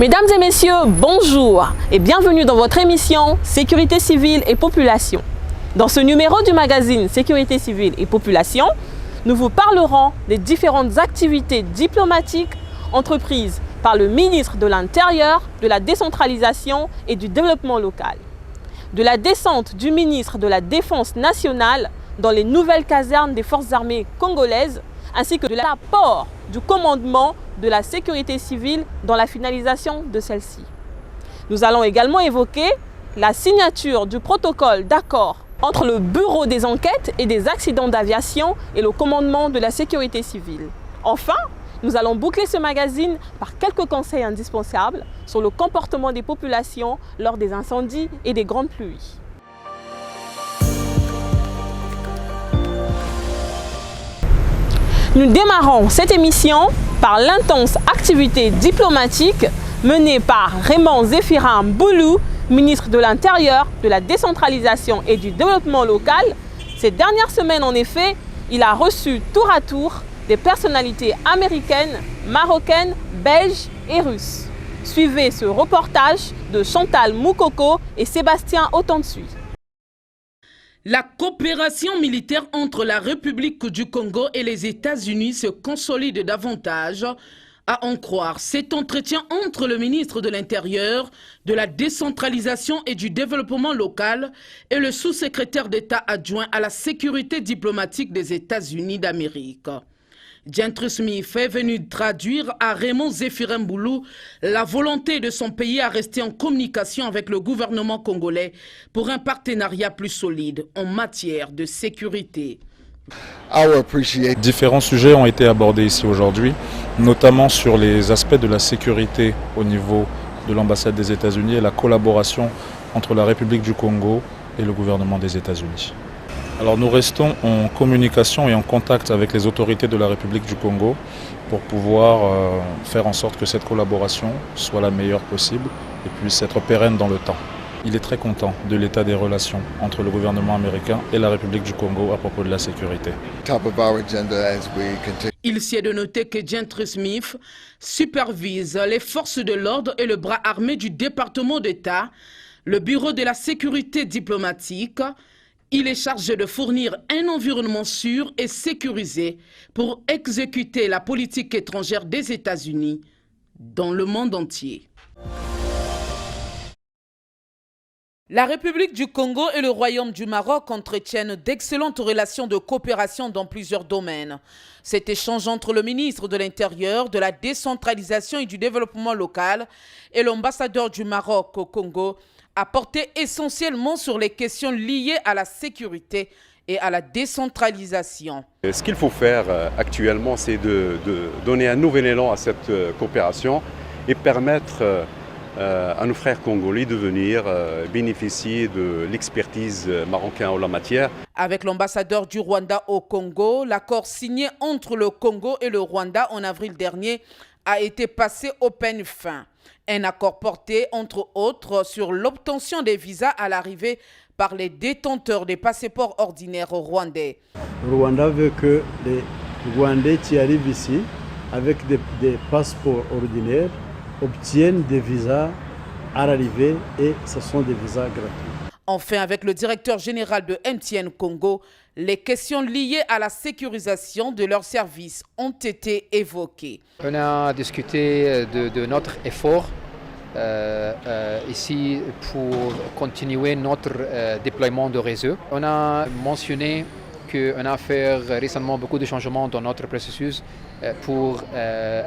Mesdames et messieurs, bonjour et bienvenue dans votre émission Sécurité civile et population. Dans ce numéro du magazine Sécurité civile et population, nous vous parlerons des différentes activités diplomatiques entreprises par le ministre de l'Intérieur, de la décentralisation et du développement local. De la descente du ministre de la Défense nationale dans les nouvelles casernes des forces armées congolaises, ainsi que de l'apport du commandement de la sécurité civile dans la finalisation de celle-ci. Nous allons également évoquer la signature du protocole d'accord entre le Bureau des enquêtes et des accidents d'aviation et le commandement de la sécurité civile. Enfin, nous allons boucler ce magazine par quelques conseils indispensables sur le comportement des populations lors des incendies et des grandes pluies. Nous démarrons cette émission par l'intense activité diplomatique menée par Raymond Zéphirin Mboulou, ministre de l'Intérieur, de la décentralisation et du développement local. Ces dernières semaines, en effet, il a reçu tour à tour des personnalités américaines, marocaines, belges et russes. Suivez ce reportage de Chantal Moukoko et Sébastien Autantsui. La coopération militaire entre la République du Congo et les États-Unis se consolide davantage. À en croire cet entretien entre le ministre de l'Intérieur, de la décentralisation et du développement local et le sous-secrétaire d'État adjoint à la sécurité diplomatique des États-Unis d'Amérique. Gentry Smith est venu traduire à Raymond Zéphirin Mboulou la volonté de son pays à rester en communication avec le gouvernement congolais pour un partenariat plus solide en matière de sécurité. Différents sujets ont été abordés ici aujourd'hui, notamment sur les aspects de la sécurité au niveau de l'ambassade des États-Unis et la collaboration entre la République du Congo et le gouvernement des États-Unis. Alors nous restons en communication et en contact avec les autorités de la République du Congo pour pouvoir faire en sorte que cette collaboration soit la meilleure possible et puisse être pérenne dans le temps. Il est très content de l'état des relations entre le gouvernement américain et la République du Congo à propos de la sécurité. Il s'y est de noter que Gentry Smith supervise les forces de l'ordre et le bras armé du département d'État, le bureau de la sécurité diplomatique. Il est chargé de fournir un environnement sûr et sécurisé pour exécuter la politique étrangère des États-Unis dans le monde entier. La République du Congo et le Royaume du Maroc entretiennent d'excellentes relations de coopération dans plusieurs domaines. Cet échange entre le ministre de l'Intérieur, de la décentralisation et du développement local et l'ambassadeur du Maroc au Congo a porté essentiellement sur les questions liées à la sécurité et à la décentralisation. Ce qu'il faut faire actuellement, c'est de donner un nouvel élan à cette coopération et permettre à nos frères congolais de venir bénéficier de l'expertise marocaine en la matière. Avec l'ambassadeur du Rwanda au Congo, l'accord signé entre le Congo et le Rwanda en avril dernier a été passé au peigne fin. Un accord porté, entre autres, sur l'obtention des visas à l'arrivée par les détenteurs des passeports ordinaires rwandais. Le Rwanda veut que les Rwandais qui arrivent ici avec des passeports ordinaires obtiennent des visas à l'arrivée et ce sont des visas gratuits. Enfin, avec le directeur général de MTN Congo, les questions liées à la sécurisation de leurs services ont été évoquées. On a discuté de notre effort ici pour continuer notre déploiement de réseau. On a mentionné qu'on a fait récemment beaucoup de changements dans notre processus pour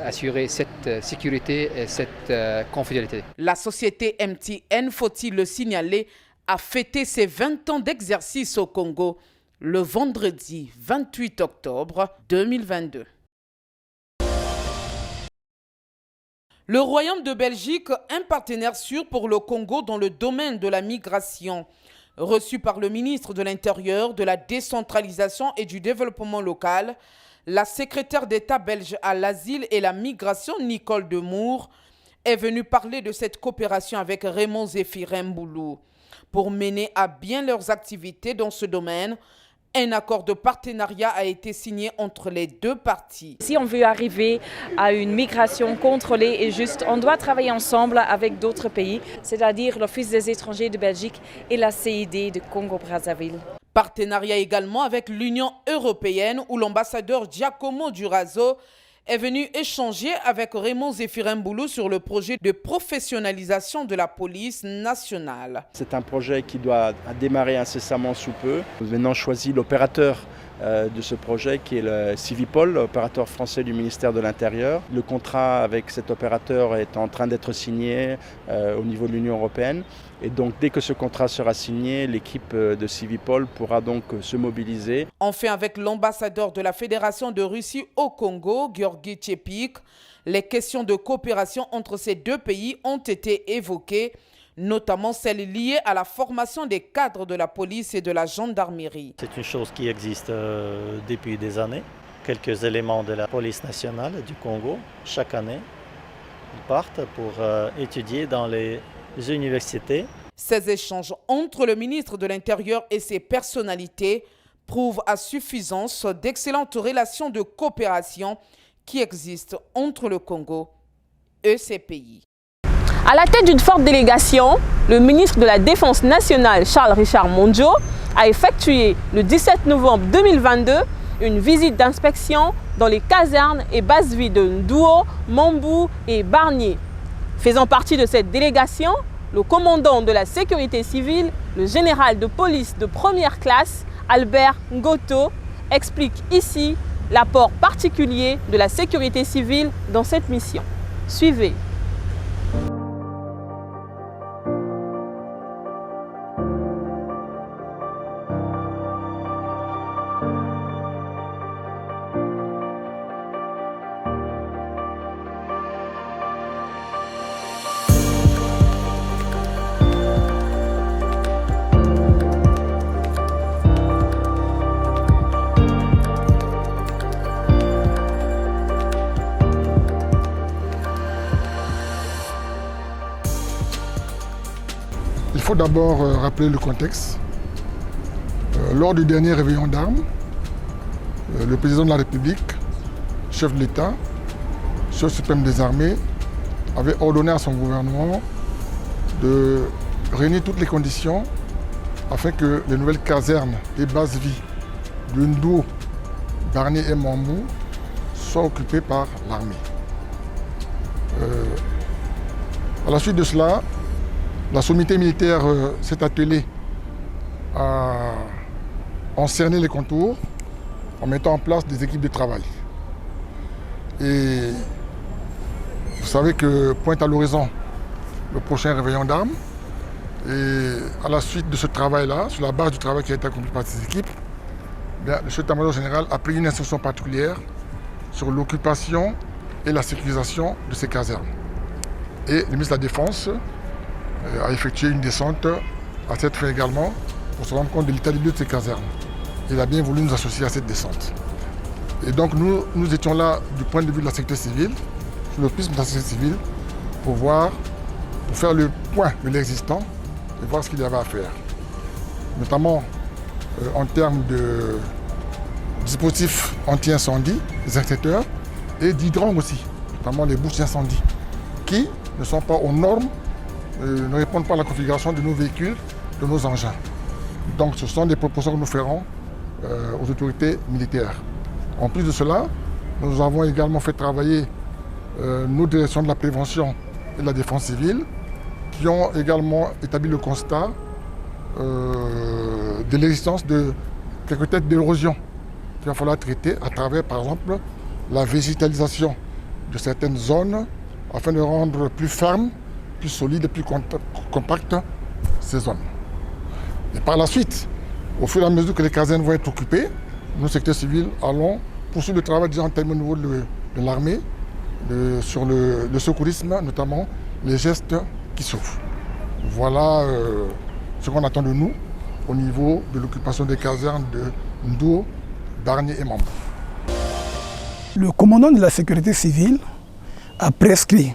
assurer cette sécurité et cette confidélité. La société MTN, faut-il le signaler, a fêté ses 20 ans d'exercice au Congo le vendredi 28 octobre 2022. Le Royaume de Belgique, un partenaire sûr pour le Congo dans le domaine de la migration. Reçu par le ministre de l'Intérieur, de la décentralisation et du développement local, la secrétaire d'État belge à l'asile et la migration, Nicole Demour, est venue parler de cette coopération avec Raymond Zéphirin Mboulou. Pour mener à bien leurs activités dans ce domaine, Un accord de partenariat a été signé entre les deux parties. Si on veut arriver à une migration contrôlée et juste, on doit travailler ensemble avec d'autres pays, c'est-à-dire l'Office des étrangers de Belgique et la CID de Congo-Brazzaville. Partenariat également avec l'Union européenne où l'ambassadeur Giacomo Durazo est venu échanger avec Raymond Zéphirine-Boulou sur le projet de professionnalisation de la police nationale. C'est un projet qui doit démarrer incessamment sous peu. Nous avons maintenant choisi l'opérateur de ce projet qui est le Civipol, l'opérateur français du ministère de l'Intérieur. Le contrat avec cet opérateur est en train d'être signé au niveau de l'Union européenne. Et donc dès que ce contrat sera signé, l'équipe de Civipol pourra donc se mobiliser. Enfin, avec l'ambassadeur de la Fédération de Russie au Congo, Georgi Tchepik, les questions de coopération entre ces deux pays ont été évoquées, notamment celles liées à la formation des cadres de la police et de la gendarmerie. C'est une chose qui existe depuis des années. Quelques éléments de la police nationale du Congo, chaque année, ils partent pour étudier dans les universités. Ces échanges entre le ministre de l'Intérieur et ses personnalités prouvent à suffisance d'excellentes relations de coopération qui existent entre le Congo et ces pays. À la tête d'une forte délégation, le ministre de la Défense nationale, Charles-Richard Monjo, a effectué le 17 novembre 2022 une visite d'inspection dans les casernes et bases vies de Ndouo, Mambou et Barnier. Faisant partie de cette délégation, le commandant de la sécurité civile, le général de police de première classe, Albert Ngoto, explique ici l'apport particulier de la sécurité civile dans cette mission. Suivez. Il faut d'abord rappeler le contexte. Lors du dernier réveillon d'armes, le président de la République, chef de l'État, chef suprême des armées, avait ordonné à son gouvernement de réunir toutes les conditions afin que les nouvelles casernes et bases vie de Ndouo, Barnier et Mambou soient occupées par l'armée. À la suite de cela, la sommité militaire s'est attelée à en cerner les contours en mettant en place des équipes de travail. Et vous savez que pointe à l'horizon le prochain réveillon d'armes. Et à la suite de ce travail-là, sur la base du travail qui a été accompli par ces équipes, bien, le chef d'état-major général a pris une instruction particulière sur l'occupation et la sécurisation de ces casernes. Et le ministre de la Défense a effectué une descente à cette fin également pour se rendre compte de l'état des lieux de ces casernes. Il a bien voulu nous associer à cette descente. Et donc nous étions là du point de vue de la sécurité civile, sur le prisme de la sécurité civile, pour faire le point de l'existant et voir ce qu'il y avait à faire. Notamment en termes de dispositifs anti-incendie, des extincteurs, et d'hydrants aussi, notamment les bouches d'incendie, qui ne sont pas aux normes, ne répondent pas à la configuration de nos véhicules, de nos engins. Donc ce sont des propositions que nous ferons aux autorités militaires. En plus de cela, nous avons également fait travailler nos directions de la prévention et de la défense civile, qui ont également établi le constat de l'existence de quelques têtes d'érosion qu'il va falloir traiter à travers, par exemple, la végétalisation de certaines zones afin de rendre plus fermes, plus solides et plus compactes ces zones. Et par la suite, au fur et à mesure que les casernes vont être occupées, nous, secteurs civils, allons poursuivre le travail déjà en termes au niveau de l'armée, sur le secourisme, notamment les gestes qui sauvent. Voilà ce qu'on attend de nous au niveau de l'occupation des casernes de Ndouo, Barnier et Mambou. Le commandant de la sécurité civile a prescrit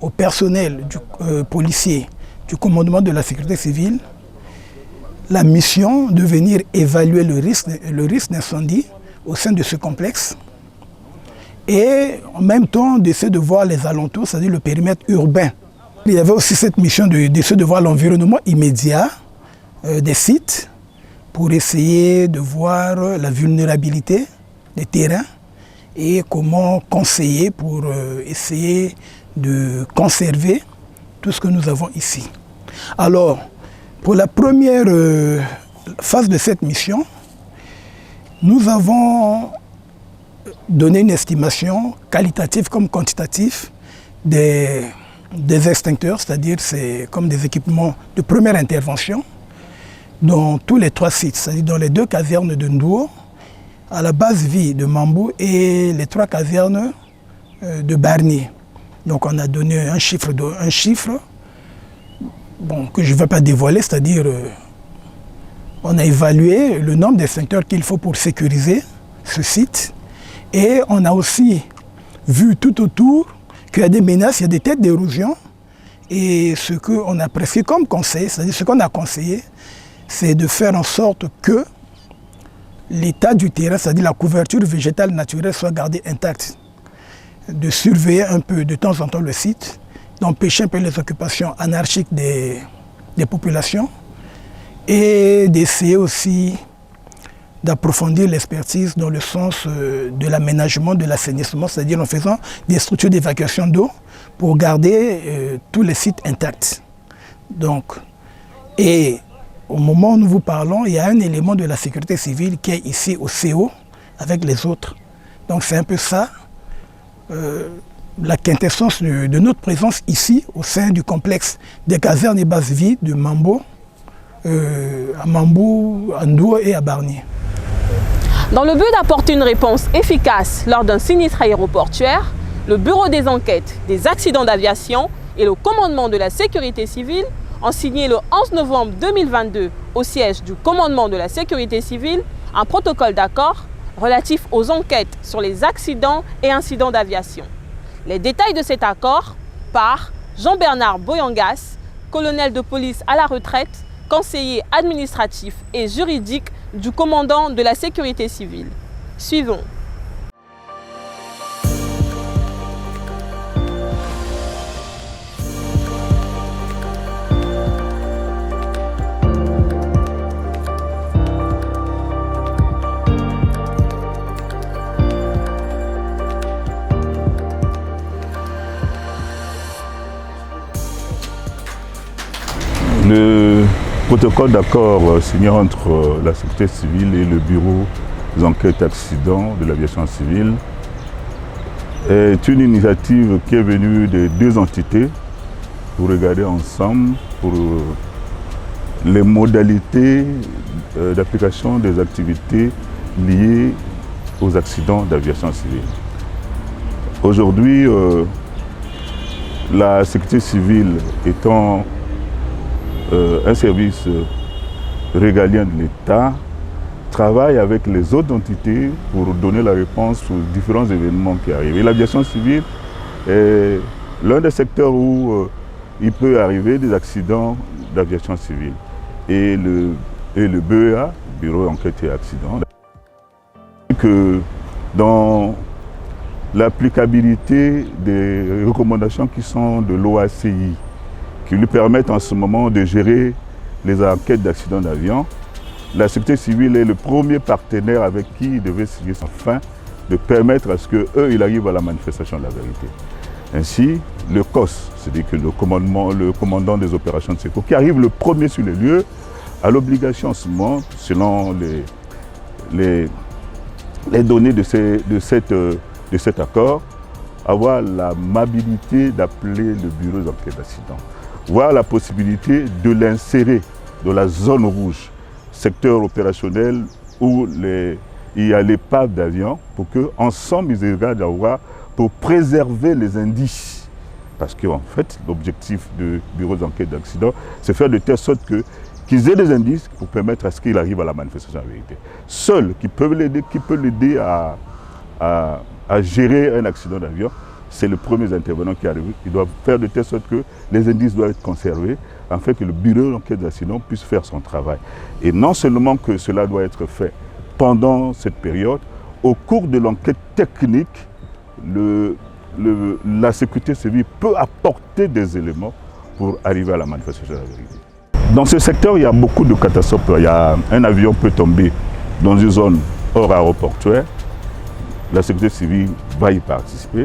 au personnel policier du commandement de la sécurité civile la mission de venir évaluer le risque d'incendie au sein de ce complexe et en même temps d'essayer de voir les alentours, c'est-à-dire le périmètre urbain. Il y avait aussi cette mission d'essayer de voir l'environnement immédiat des sites pour essayer de voir la vulnérabilité des terrains et comment conseiller pour essayer de conserver tout ce que nous avons ici. Alors, pour la première phase de cette mission, nous avons donné une estimation qualitative comme quantitative des extincteurs, c'est-à-dire c'est comme des équipements de première intervention dans tous les 3 sites, c'est-à-dire dans les 2 casernes de Ndouo, à la base vie de Mambou et les 3 casernes de Barnier. Donc on a donné un chiffre bon, que je ne vais pas dévoiler, c'est-à-dire on a évalué le nombre d'extincteurs qu'il faut pour sécuriser ce site. Et on a aussi vu tout autour qu'il y a des menaces, il y a des têtes d'érosion. Et ce qu'on a prescrit comme conseil, c'est-à-dire ce qu'on a conseillé, c'est de faire en sorte que l'état du terrain, c'est-à-dire la couverture végétale naturelle, soit gardée intacte. De surveiller un peu de temps en temps le site, d'empêcher un peu les occupations anarchiques des populations et d'essayer aussi d'approfondir l'expertise dans le sens de l'aménagement, de l'assainissement, c'est-à-dire en faisant des structures d'évacuation d'eau pour garder tous les sites intacts. Donc, et au moment où nous vous parlons, il y a un élément de la sécurité civile qui est ici au CO avec les autres. Donc c'est un peu ça, la quintessence de notre présence ici au sein du complexe des casernes et bases vie de Mambo, à Mambou, à Ndouo et à Barnier. Dans le but d'apporter une réponse efficace lors d'un sinistre aéroportuaire, le Bureau des enquêtes des accidents d'aviation et le commandement de la sécurité civile ont signé le 11 novembre 2022 au siège du commandement de la sécurité civile un protocole d'accord relatif aux enquêtes sur les accidents et incidents d'aviation. Les détails de cet accord par Jean-Bernard Boyangas, colonel de police à la retraite, conseiller administratif et juridique du commandant de la sécurité civile. Suivons. Le protocole d'accord signé entre la sécurité civile et le bureau des enquêtes accidents de l'aviation civile est une initiative qui est venue de 2 entités pour regarder ensemble pour les modalités d'application des activités liées aux accidents d'aviation civile. Aujourd'hui, la sécurité civile étant un service régalien de l'État, travaille avec les autres entités pour donner la réponse aux différents événements qui arrivent. Et l'aviation civile est l'un des secteurs où il peut arriver des accidents d'aviation civile. Et le BEA, Bureau d'enquête et accidents, que dans l'applicabilité des recommandations qui sont de l'OACI, qui lui permettent en ce moment de gérer les enquêtes d'accidents d'avion. La sécurité civile est le premier partenaire avec qui il devait signer afin de permettre à ce qu'eux, ils arrivent à la manifestation de la vérité. Ainsi, le COS, c'est-à-dire que le commandant des opérations de secours, qui arrive le premier sur les lieux, a l'obligation en ce moment, selon les données de cet accord, avoir l'amabilité d'appeler le bureau d'enquête d'accident. Voir la possibilité de l'insérer dans la zone rouge, secteur opérationnel où il y a l'épave d'avion, pour qu'ensemble ils regardent à voir pour préserver les indices. Parce qu'en fait, l'objectif du bureau d'enquête d'accident, c'est faire de telle sorte qu'ils aient des indices pour permettre à ce qu'il arrive à la manifestation de la vérité. Seul qui peut l'aider à gérer un accident d'avion, c'est le premier intervenant qui arrive. Il doit faire de telle sorte que les indices doivent être conservés, afin que le bureau d'enquête d'accident puisse faire son travail. Et non seulement que cela doit être fait pendant cette période, au cours de l'enquête technique, la sécurité civile peut apporter des éléments pour arriver à la manifestation de la vérité. Dans ce secteur, il y a beaucoup de catastrophes. Un avion peut tomber dans une zone hors aéroportuaire. La sécurité civile va y participer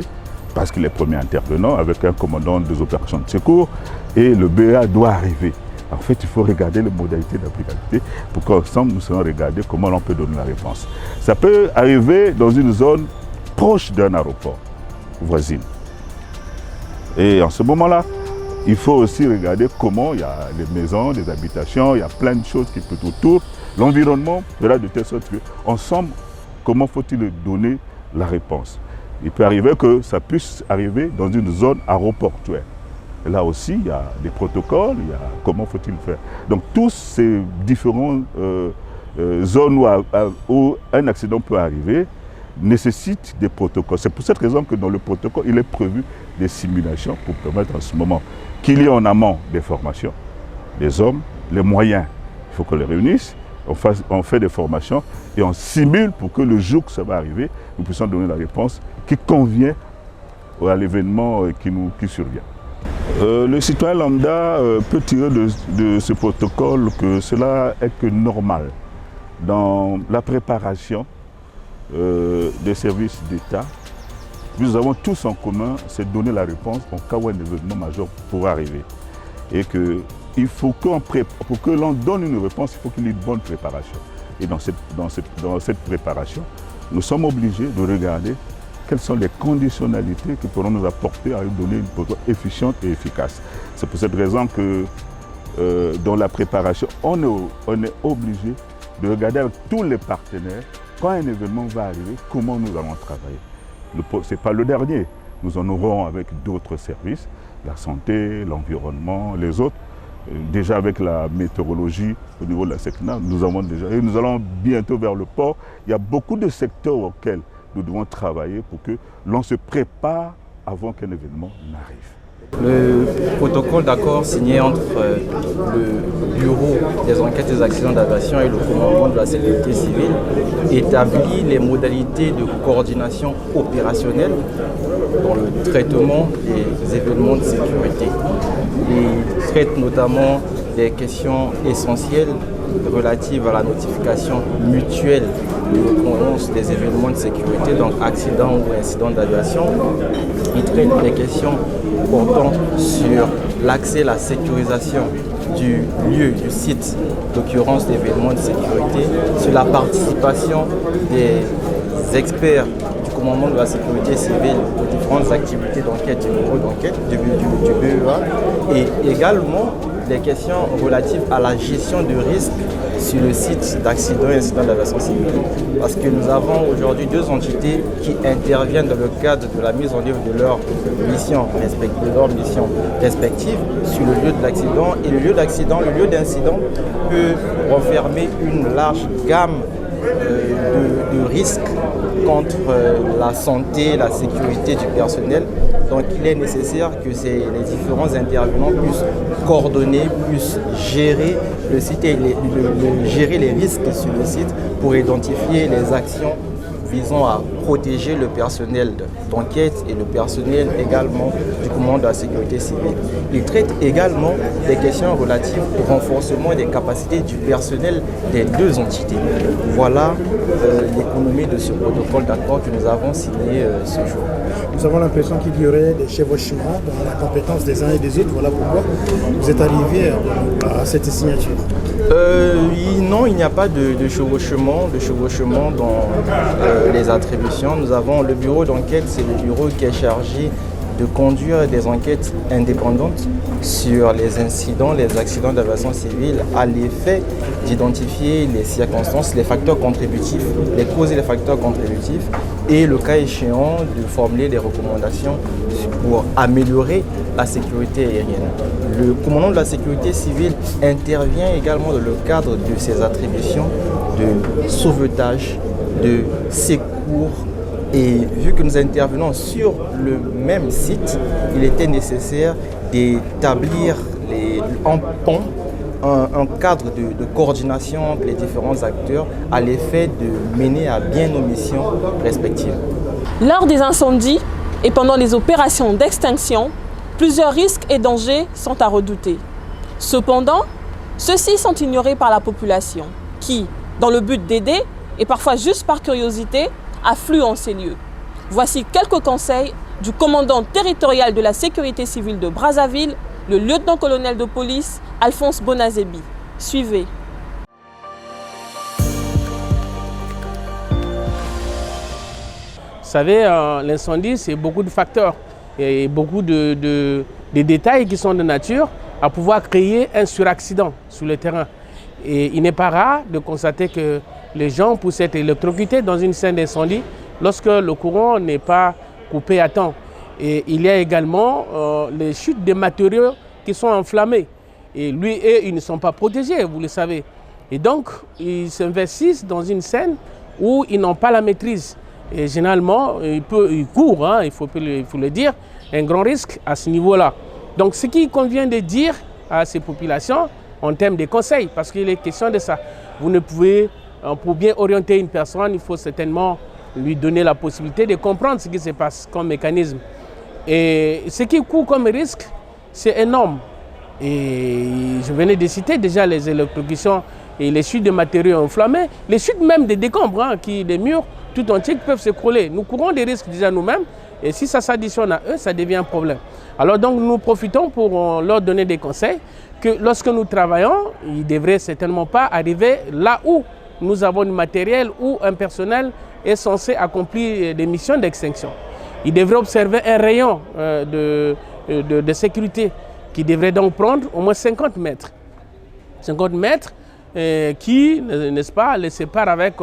parce qu'il est premier intervenant avec un commandant des opérations de secours et le BEA doit arriver. En fait, il faut regarder les modalités d'applicabilité pour qu'ensemble nous allons regarder comment on peut donner la réponse. Ça peut arriver dans une zone proche d'un aéroport voisine. Et en ce moment-là, il faut aussi regarder comment il y a les maisons, les habitations, il y a plein de choses qui peuvent autour. L'environnement sera de telle sorte qu'ensemble, comment faut-il donner la réponse? Il peut arriver que ça puisse arriver dans une zone aéroportuaire. Et là aussi, il y a des protocoles, il y a comment faut-il faire. Donc tous ces différentes zones où un accident peut arriver nécessitent des protocoles. C'est pour cette raison que dans le protocole, il est prévu des simulations pour permettre en ce moment qu'il y ait en amont des formations, des hommes, les moyens. Il faut qu'on les réunisse, on fait des formations et on simule pour que le jour que ça va arriver, nous puissions donner la réponse qui convient à l'événement qui survient. Le citoyen lambda peut tirer de ce protocole que cela est que normal dans la préparation des services d'État. Nous avons tous en commun, c'est donner la réponse en cas où un événement majeur pourra arriver. Et que pour que l'on donne une réponse, il faut qu'il y ait une bonne préparation. Et dans cette préparation, nous sommes obligés de regarder quelles sont les conditionnalités qui pourront nous apporter à donner une réponse efficiente et efficace. C'est pour cette raison que dans la préparation, on est obligé de regarder avec tous les partenaires quand un événement va arriver, comment nous allons travailler. Ce n'est pas le dernier, nous en aurons avec d'autres services, la santé, l'environnement, les autres. Déjà avec la météorologie au niveau de la SECNA, nous avons déjà, et nous allons bientôt vers le port. Il y a beaucoup de secteurs auxquels nous devons travailler pour que l'on se prépare avant qu'un événement n'arrive. Le protocole d'accord signé entre le Bureau des enquêtes des accidents d'aviation et le commandement de la sécurité civile établit les modalités de coordination opérationnelle dans le traitement des événements de sécurité. Il traite notamment des questions essentielles relatives à la notification mutuelle de l'occurrence des événements de sécurité, donc accidents ou incidents d'aviation. Il traite des questions portant sur l'accès, la sécurisation du lieu, du site d'occurrence d'événements de sécurité, sur la participation des experts du commandement de la sécurité civile aux différentes activités d'enquête du bureau d'enquête, du BEA, et également des questions relatives à la gestion de risques sur le site d'accidents et incidents d'aviation civile. Parce que nous avons aujourd'hui deux entités qui interviennent dans le cadre de la mise en œuvre de leurs missions respectives sur le lieu de l'accident. Et le lieu d'incident peut renfermer une large gamme de risques contre la santé, la sécurité du personnel. Donc il est nécessaire que les différents intervenants puissent coordonner, puissent gérer le site et gérer les risques sur le site pour identifier les actions visant à protéger le personnel d'enquête et le personnel également du commandement de la sécurité civile. Il traite également des questions relatives au renforcement des capacités du personnel des deux entités. Voilà l'économie de ce protocole d'accord que nous avons signé ce jour. Nous avons l'impression qu'il y aurait des chevauchements dans la compétence des uns et des autres. Voilà pourquoi vous êtes arrivé à cette signature. Non, il n'y a pas de chevauchement dans les attributions. Nous avons le bureau d'enquête, c'est le bureau qui est chargé de conduire des enquêtes indépendantes sur les incidents, les accidents d'aviation civile, à l'effet d'identifier les circonstances, les facteurs contributifs, les causes et les facteurs contributifs, et le cas échéant de formuler des recommandations pour améliorer la sécurité aérienne. Le commandant de la sécurité civile intervient également dans le cadre de ses attributions de sauvetage, de secours Et vu que nous intervenons sur le même site, il était nécessaire d'établir en pont un cadre de coordination entre les différents acteurs à l'effet de mener à bien nos missions respectives. Lors des incendies et pendant les opérations d'extinction, plusieurs risques et dangers sont à redouter. Cependant, ceux-ci sont ignorés par la population qui, dans le but d'aider et parfois juste par curiosité, affluent en ces lieux. Voici quelques conseils du commandant territorial de la sécurité civile de Brazzaville, le lieutenant-colonel de police Alphonse Bonazebi. Suivez. Vous savez, l'incendie, c'est beaucoup de facteurs et beaucoup de détails qui sont de nature à pouvoir créer un suraccident sur le terrain. Et il n'est pas rare de constater que les gens puissent être électrocutés dans une scène d'incendie lorsque le courant n'est pas coupé à temps. Et il y a également les chutes de matériaux qui sont enflammés. Et ils ne sont pas protégés, vous le savez. Et donc, ils s'investissent dans une scène où ils n'ont pas la maîtrise. Et généralement, ils courent, hein, il faut le dire, un grand risque à ce niveau-là. Donc, ce qu'il convient de dire à ces populations en termes de conseils, parce qu'il est question de ça. Vous ne pouvez, pour bien orienter une personne, il faut certainement lui donner la possibilité de comprendre ce qui se passe comme mécanisme. Et ce qui court comme risque, c'est énorme. Et je venais de citer déjà les électrocutions et les chutes de matériaux enflammés, les chutes même des décombres, hein, des murs tout entiers qui peuvent s'écrouler. Nous courons des risques déjà nous-mêmes, et si ça s'additionne à eux, ça devient un problème. Alors donc nous profitons pour leur donner des conseils que lorsque nous travaillons, ils ne devraient certainement pas arriver là où nous avons du matériel ou un personnel est censé accomplir des missions d'extinction. Ils devraient observer un rayon de sécurité qui devrait donc prendre au moins 50 mètres. 50 mètres qui, n'est-ce pas, les séparent avec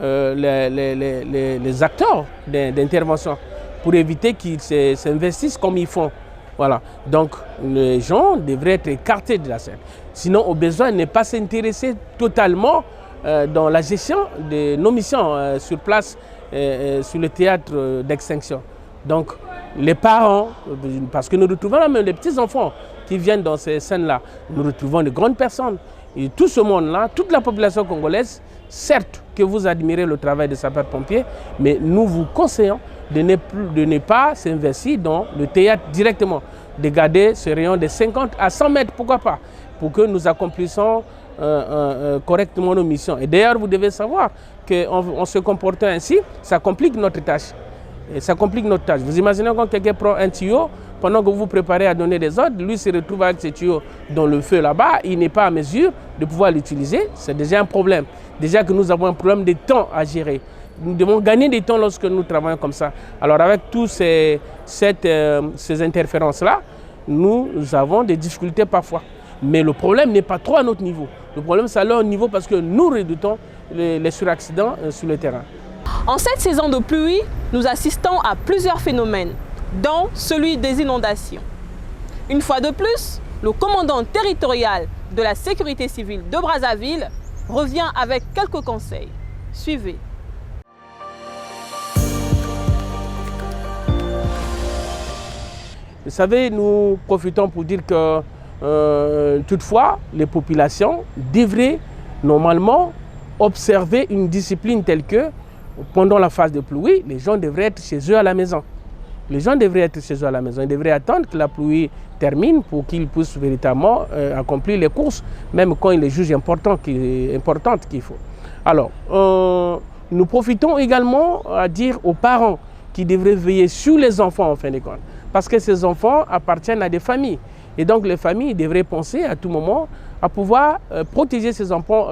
les acteurs d'intervention pour éviter qu'ils s'investissent comme ils font. Voilà. Donc les gens devraient être écartés de la scène. Sinon, au besoin, ne pas s'intéresser totalement dans la gestion de nos missions sur place, sur le théâtre d'extinction. Donc les parents, parce que nous retrouvons là même les petits-enfants qui viennent dans ces scènes-là, nous retrouvons de grandes personnes. Et tout ce monde-là, toute la population congolaise, certes que vous admirez le travail des sapeurs-pompiers, mais nous vous conseillons de ne pas s'investir dans le théâtre directement, de garder ce rayon de 50 à 100 mètres, pourquoi pas, pour que nous accomplissions correctement nos missions. Et d'ailleurs, vous devez savoir qu'en se comportant ainsi, ça complique notre tâche. Et ça complique notre tâche. Vous imaginez quand quelqu'un prend un tuyau, pendant que vous vous préparez à donner des ordres, lui se retrouve avec ce tuyau dans le feu là-bas, il n'est pas à mesure de pouvoir l'utiliser, c'est déjà un problème. Déjà que nous avons un problème de temps à gérer. Nous devons gagner du temps lorsque nous travaillons comme ça. Alors avec tous ces interférences-là, nous avons des difficultés parfois. Mais le problème n'est pas trop à notre niveau. Le problème, c'est à leur niveau parce que nous redoutons les suraccidents sur le terrain. En cette saison de pluie, nous assistons à plusieurs phénomènes, dont celui des inondations. Une fois de plus, le commandant territorial de la sécurité civile de Brazzaville revient avec quelques conseils. Suivez. Vous savez, nous profitons pour dire que toutefois, les populations devraient normalement observer une discipline telle que pendant la phase de pluie, les gens devraient être chez eux à la maison. Les gens devraient être chez eux à la maison. Ils devraient attendre que la pluie termine pour qu'ils puissent véritablement accomplir les courses, même quand ils les jugent importantes qu'il faut. Alors, nous profitons également à dire aux parents qui devraient veiller sur les enfants en fin de compte. Parce que ces enfants appartiennent à des familles. Et donc les familles devraient penser à tout moment à pouvoir protéger ces enfants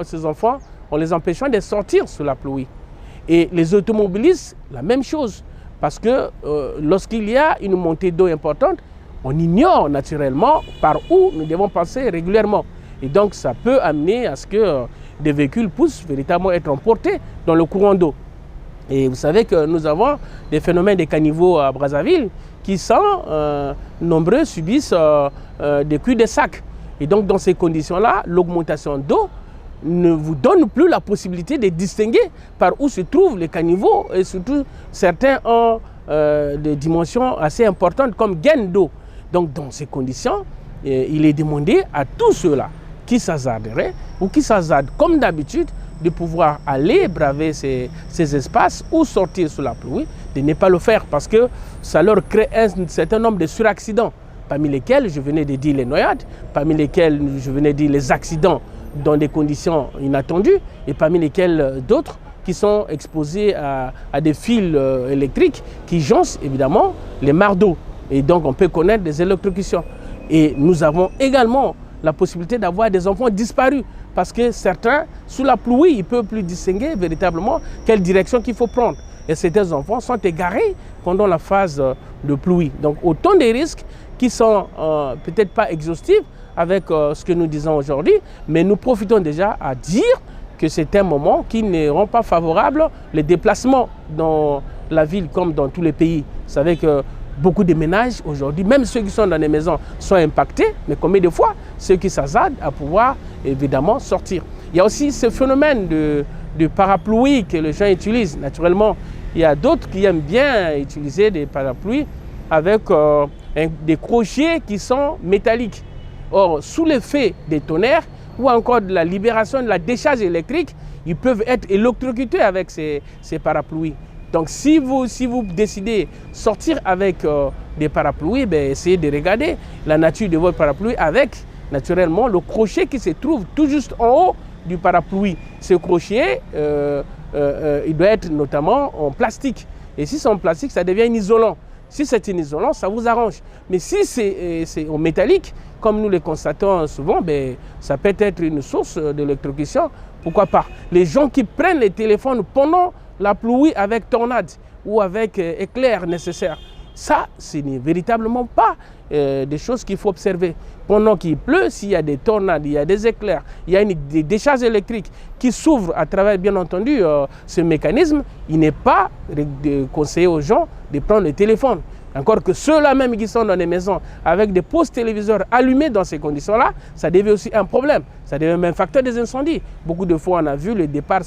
en les empêchant de sortir sous la pluie. Et les automobilistes, la même chose. Parce que lorsqu'il y a une montée d'eau importante, on ignore naturellement par où nous devons passer régulièrement. Et donc ça peut amener à ce que des véhicules puissent véritablement être emportés dans le courant d'eau. Et vous savez que nous avons des phénomènes de caniveaux à Brazzaville qui sont nombreux, subissent des culs de sac. Et donc dans ces conditions-là, l'augmentation d'eau ne vous donne plus la possibilité de distinguer par où se trouvent les caniveaux et surtout certains ont des dimensions assez importantes comme gaines d'eau. Donc dans ces conditions, il est demandé à tous ceux-là qui s'hasarderaient ou qui s'hasardent comme d'habitude de pouvoir aller braver ces espaces ou sortir sous la pluie, de ne pas le faire parce que ça leur crée un certain nombre de suraccidents, parmi lesquels je venais de dire les noyades, parmi lesquels je venais de dire les accidents dans des conditions inattendues et parmi lesquels d'autres qui sont exposés à des fils électriques qui joncent évidemment les mares d'eau. Et donc on peut connaître des électrocutions. Et nous avons également la possibilité d'avoir des enfants disparus parce que certains, sous la pluie, ils ne peuvent plus distinguer véritablement quelle direction qu'il faut prendre. Et certains enfants sont égarés pendant la phase de pluie. Donc autant de risques qui sont peut-être pas exhaustifs avec ce que nous disons aujourd'hui, mais nous profitons déjà à dire que c'est un moment qui ne rend pas favorable les déplacements dans la ville comme dans tous les pays. Vous savez que beaucoup de ménages aujourd'hui, même ceux qui sont dans les maisons, sont impactés, mais combien de fois ceux qui s'hasardent à pouvoir évidemment sortir. Il y a aussi ce phénomène de parapluie que les gens utilisent. Naturellement, il y a d'autres qui aiment bien utiliser des parapluies avec des crochets qui sont métalliques. Or, sous l'effet des tonnerres ou encore de la libération de la décharge électrique, ils peuvent être électrocutés avec ces parapluies. Donc si vous décidez de sortir avec des parapluies, essayez de regarder la nature de votre parapluie avec naturellement le crochet qui se trouve tout juste en haut du parapluie. Ce crochet, il doit être notamment en plastique. Et si c'est en plastique, ça devient un isolant. Si c'est un isolant, ça vous arrange. Mais si c'est en métallique, comme nous le constatons souvent, ça peut être une source d'électrocution. Pourquoi pas? Les gens qui prennent les téléphones pendant la pluie avec tornade ou avec éclair nécessaire, ça, ce n'est véritablement pas des choses qu'il faut observer. Pendant qu'il pleut, s'il y a des tornades, il y a des éclairs, il y a des décharges électriques qui s'ouvrent à travers, bien entendu, ce mécanisme, il n'est pas conseillé aux gens de prendre le téléphone. Encore que ceux-là même qui sont dans les maisons avec des postes téléviseurs allumés dans ces conditions-là, ça devient aussi un problème. Ça devient même un facteur des incendies. Beaucoup de fois, on a vu, les départs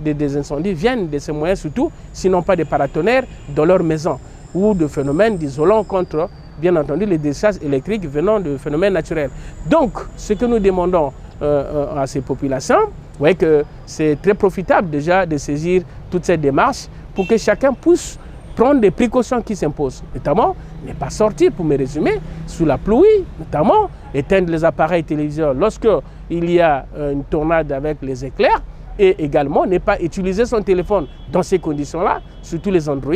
des incendies viennent de ces moyens surtout, sinon pas des paratonnerres dans leur maison ou de phénomènes d'isolant contre, bien entendu, les décharges électriques venant de phénomènes naturels. Donc, ce que nous demandons à ces populations, vous voyez que c'est très profitable déjà de saisir toutes ces démarches pour que chacun puisse prendre des précautions qui s'imposent, notamment ne pas sortir, pour me résumer, sous la pluie, notamment éteindre les appareils téléviseurs lorsqu'il y a une tornade avec les éclairs et également ne pas utiliser son téléphone dans ces conditions-là, surtout les Android,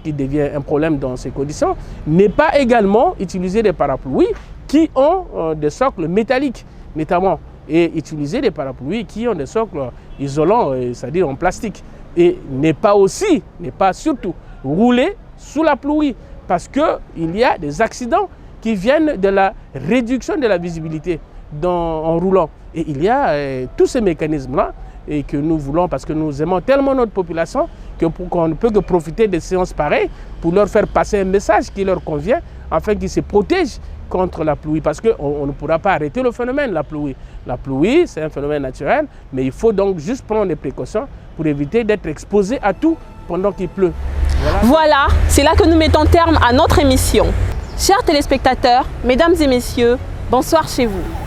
qui devient un problème dans ces conditions, ne pas également utiliser des parapluies qui ont des socles métalliques, notamment, et utiliser des parapluies qui ont des socles isolants, c'est-à-dire en plastique. Et ne pas surtout rouler sous la pluie parce qu'il y a des accidents qui viennent de la réduction de la visibilité en roulant. Et il y a tous ces mécanismes-là et que nous voulons, parce que nous aimons tellement notre population qu'on ne peut que profiter de séances pareilles pour leur faire passer un message qui leur convient afin qu'ils se protègent contre la pluie, parce qu'on ne pourra pas arrêter le phénomène, la pluie. La pluie, c'est un phénomène naturel, mais il faut donc juste prendre des précautions pour éviter d'être exposé à tout pendant qu'il pleut. Voilà, c'est là que nous mettons terme à notre émission. Chers téléspectateurs, mesdames et messieurs, bonsoir chez vous.